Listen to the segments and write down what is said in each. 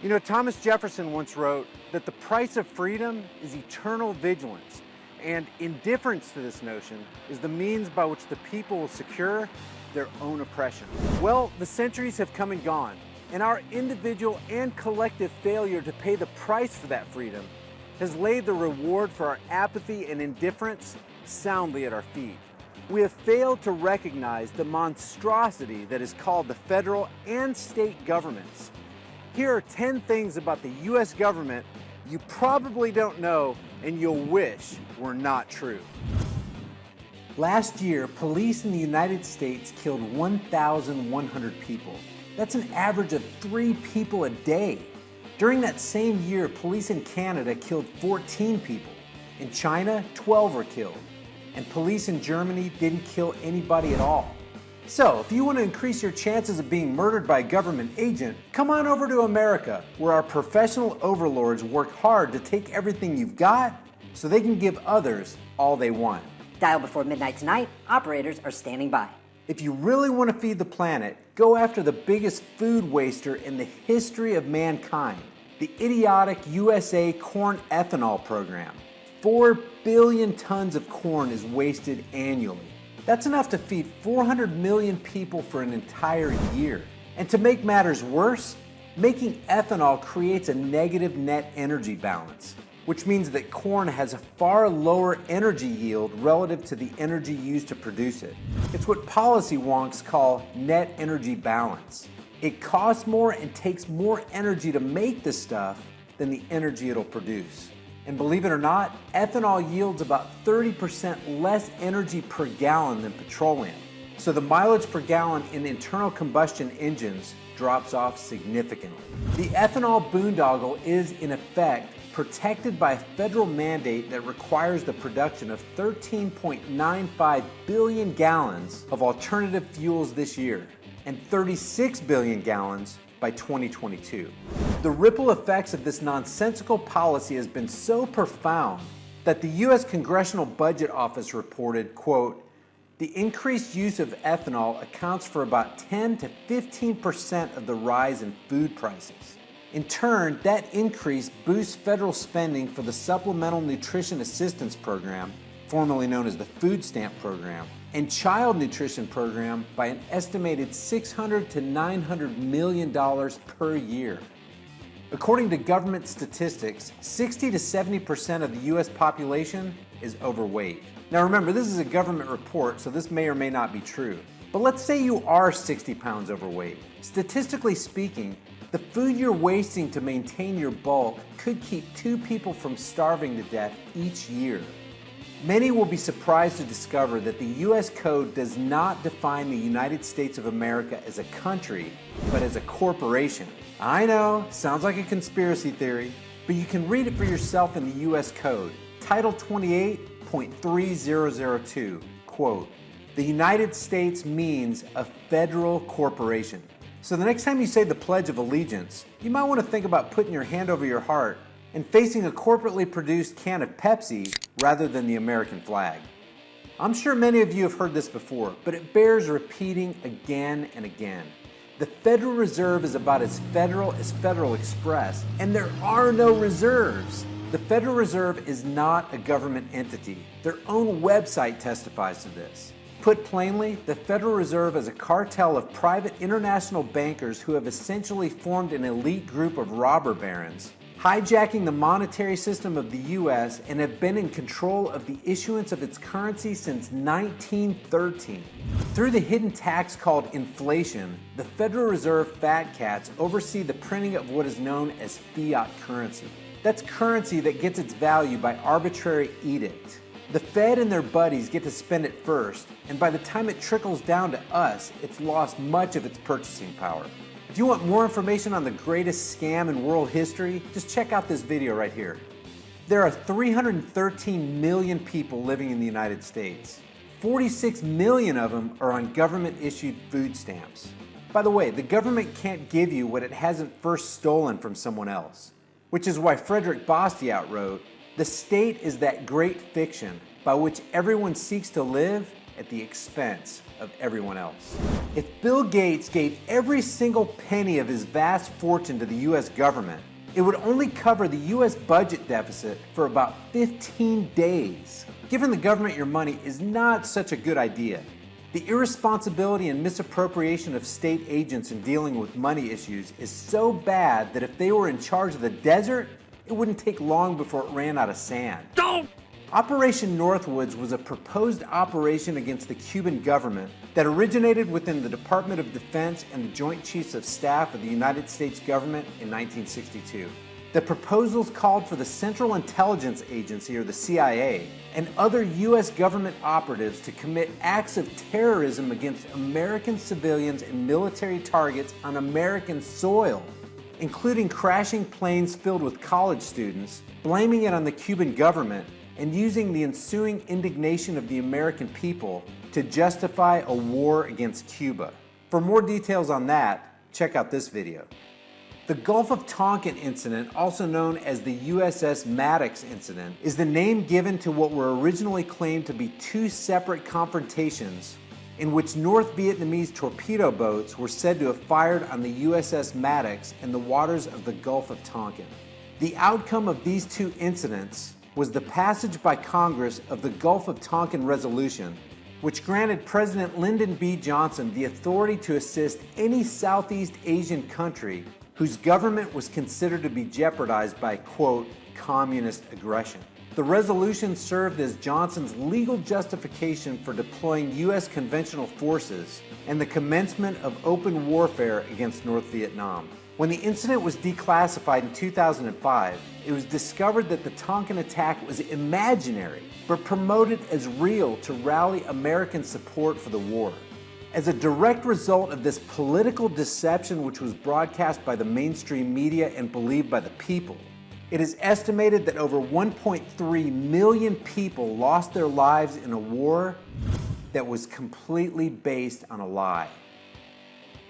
You know, Thomas Jefferson once wrote that the price of freedom is eternal vigilance, and indifference to this notion is the means by which the people will secure their own oppression. Well, the centuries have come and gone, and our individual and collective failure to pay the price for that freedom has laid the reward for our apathy and indifference soundly at our feet. We have failed to recognize the monstrosity that is called the federal and state governments. Here are 10 things about the U.S. government you probably don't know and you'll wish were not true. Last year, police in the United States killed 1,100 people. That's an average of 3 people a day. During that same year, police in Canada killed 14 people. In China, 12 were killed. And police in Germany didn't kill anybody at all. So, if you want to increase your chances of being murdered by a government agent, come on over to America, where our professional overlords work hard to take everything you've got so they can give others all they want. Dial before midnight tonight. Operators are standing by. If you really want to feed the planet, go after the biggest food waster in the history of mankind, the idiotic USA corn ethanol program. 4 billion tons of corn is wasted annually. That's enough to feed 400 million people for an entire year. And to make matters worse, making ethanol creates a negative net energy balance, which means that corn has a far lower energy yield relative to the energy used to produce it. It's what policy wonks call net energy balance. It costs more and takes more energy to make the stuff than the energy it'll produce. And believe it or not, ethanol yields about 30% less energy per gallon than petroleum. So the mileage per gallon in internal combustion engines drops off significantly. The ethanol boondoggle is, in effect, protected by a federal mandate that requires the production of 13.95 billion gallons of alternative fuels this year and 36 billion gallons by 2022. The ripple effects of this nonsensical policy has been so profound that the U.S. Congressional Budget Office reported, quote, the increased use of ethanol accounts for about 10 to 15% of the rise in food prices. In turn, that increase boosts federal spending for the Supplemental Nutrition Assistance Program, formerly known as the Food Stamp Program, and Child Nutrition Program by an estimated $600 to $900 million per year. According to government statistics, 60 to 70% of the U.S. population is overweight. Now remember, this is a government report, so this may or may not be true. But let's say you are 60 pounds overweight. Statistically speaking, the food you're wasting to maintain your bulk could keep 2 people from starving to death each year. Many will be surprised to discover that the U.S. Code does not define the United States of America as a country, but as a corporation. I know, sounds like a conspiracy theory, but you can read it for yourself in the U.S. Code. Title 28.3002, quote, the United States means a federal corporation. So the next time you say the Pledge of Allegiance, you might want to think about putting your hand over your heart and facing a corporately produced can of Pepsi rather than the American flag. I'm sure many of you have heard this before, but it bears repeating again and again. The Federal Reserve is about as federal as Federal Express, and there are no reserves. The Federal Reserve is not a government entity. Their own website testifies to this. Put plainly, the Federal Reserve is a cartel of private international bankers who have essentially formed an elite group of robber barons, hijacking the monetary system of the U.S. and have been in control of the issuance of its currency since 1913. Through the hidden tax called inflation, the Federal Reserve fat cats oversee the printing of what is known as fiat currency. That's currency that gets its value by arbitrary edict. The Fed and their buddies get to spend it first, and by the time it trickles down to us, it's lost much of its purchasing power. If you want more information on the greatest scam in world history, just check out this video right here. There are 313 million people living in the United States. 46 million of them are on government-issued food stamps. By the way, the government can't give you what it hasn't first stolen from someone else, which is why Frederick Bastiat wrote, "The state is that great fiction by which everyone seeks to live at the expense of everyone else. If Bill Gates gave every single penny of his vast fortune to the US government, it would only cover the US budget deficit for about 15 days. Giving the government your money is not such a good idea. The irresponsibility and misappropriation of state agents in dealing with money issues is so bad that if they were in charge of the desert, it wouldn't take long before it ran out of sand. Don't! Operation Northwoods was a proposed operation against the Cuban government that originated within the Department of Defense and the Joint Chiefs of Staff of the United States government in 1962. The proposals called for the Central Intelligence Agency, or the CIA, and other U.S. government operatives to commit acts of terrorism against American civilians and military targets on American soil, including crashing planes filled with college students, blaming it on the Cuban government, and using the ensuing indignation of the American people to justify a war against Cuba. For more details on that, check out this video. The Gulf of Tonkin incident, also known as the USS Maddox incident, is the name given to what were originally claimed to be two separate confrontations in which North Vietnamese torpedo boats were said to have fired on the USS Maddox in the waters of the Gulf of Tonkin. The outcome of these two incidents was the passage by Congress of the Gulf of Tonkin Resolution, which granted President Lyndon B. Johnson the authority to assist any Southeast Asian country whose government was considered to be jeopardized by, quote, communist aggression. The resolution served as Johnson's legal justification for deploying U.S. conventional forces and the commencement of open warfare against North Vietnam. When the incident was declassified in 2005, it was discovered that the Tonkin attack was imaginary, but promoted as real to rally American support for the war. As a direct result of this political deception, which was broadcast by the mainstream media and believed by the people, it is estimated that over 1.3 million people lost their lives in a war that was completely based on a lie.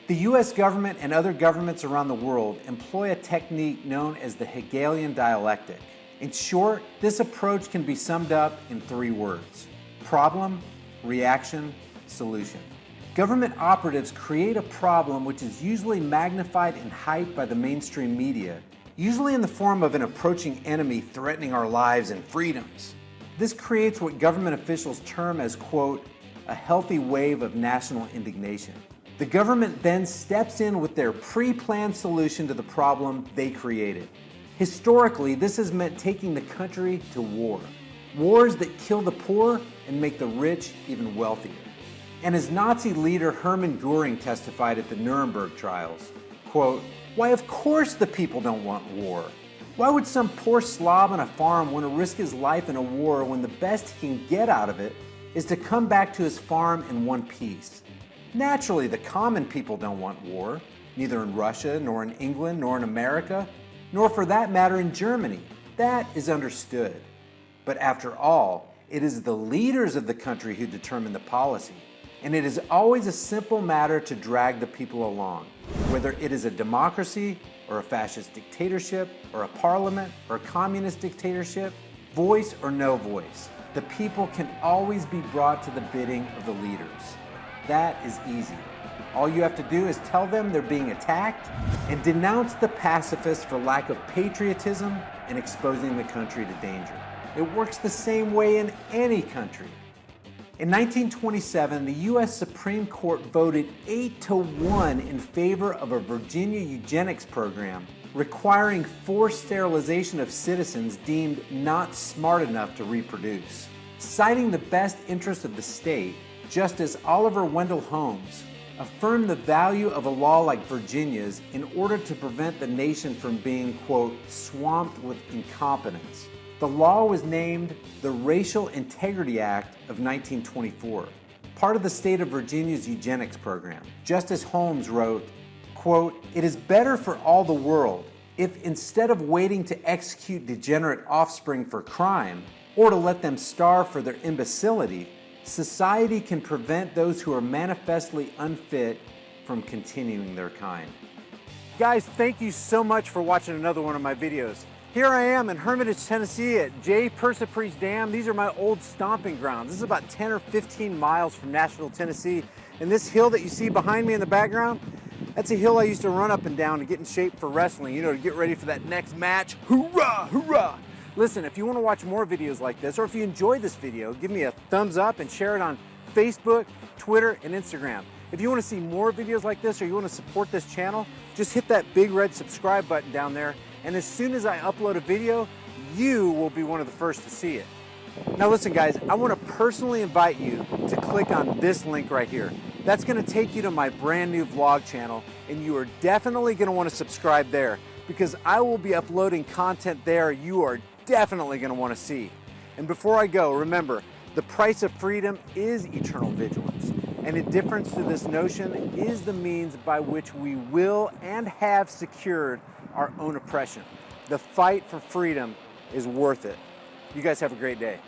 The US government and other governments around the world employ a technique known as the Hegelian dialectic. In short, this approach can be summed up in three words: problem, reaction, solution. Government operatives create a problem which is usually magnified and hyped by the mainstream media, usually in the form of an approaching enemy threatening our lives and freedoms. This creates what government officials term as, quote, a healthy wave of national indignation. The government then steps in with their pre-planned solution to the problem they created. Historically, this has meant taking the country to war. Wars that kill the poor and make the rich even wealthier. And as Nazi leader Hermann Göring testified at the Nuremberg trials, quote, why, of course the people don't want war. Why would some poor slob on a farm want to risk his life in a war when the best he can get out of it is to come back to his farm in one piece? Naturally, the common people don't want war, neither in Russia, nor in England, nor in America, nor for that matter in Germany. That is understood. But after all, it is the leaders of the country who determine the policy. And it is always a simple matter to drag the people along, whether it is a democracy or a fascist dictatorship or a parliament or a communist dictatorship, voice or no voice. The people can always be brought to the bidding of the leaders. That is easy. All you have to do is tell them they're being attacked and denounce the pacifists for lack of patriotism and exposing the country to danger. It works the same way in any country. In 1927, the U.S. Supreme Court voted 8-1 in favor of a Virginia eugenics program requiring forced sterilization of citizens deemed not smart enough to reproduce. Citing the best interest of the state, Justice Oliver Wendell Holmes affirmed the value of a law like Virginia's in order to prevent the nation from being, quote, swamped with incompetence. The law was named the Racial Integrity Act of 1924, part of the state of Virginia's eugenics program. Justice Holmes wrote, quote, it is better for all the world if instead of waiting to execute degenerate offspring for crime or to let them starve for their imbecility, society can prevent those who are manifestly unfit from continuing their kind. Guys, thank you so much for watching another one of my videos. Here I am in Hermitage, Tennessee at J. Persepriest Dam. These are my old stomping grounds. This is about 10 or 15 miles from Nashville, Tennessee. And this hill that you see behind me in the background, that's a hill I used to run up and down to get in shape for wrestling, you know, to get ready for that next match. Hoorah, hoorah. Listen, if you want to watch more videos like this, or if you enjoyed this video, give me a thumbs up and share it on Facebook, Twitter, and Instagram. If you want to see more videos like this, or you want to support this channel, just hit that big red subscribe button down there. And as soon as I upload a video, you will be one of the first to see it. Now listen guys, I want to personally invite you to click on this link right here. That's going to take you to my brand new vlog channel, and you are definitely going to want to subscribe there because I will be uploading content there you are definitely going to want to see. And before I go, remember, the price of freedom is eternal vigilance. And a difference to this notion is the means by which we will and have secured our own oppression. The fight for freedom is worth it. You guys have a great day.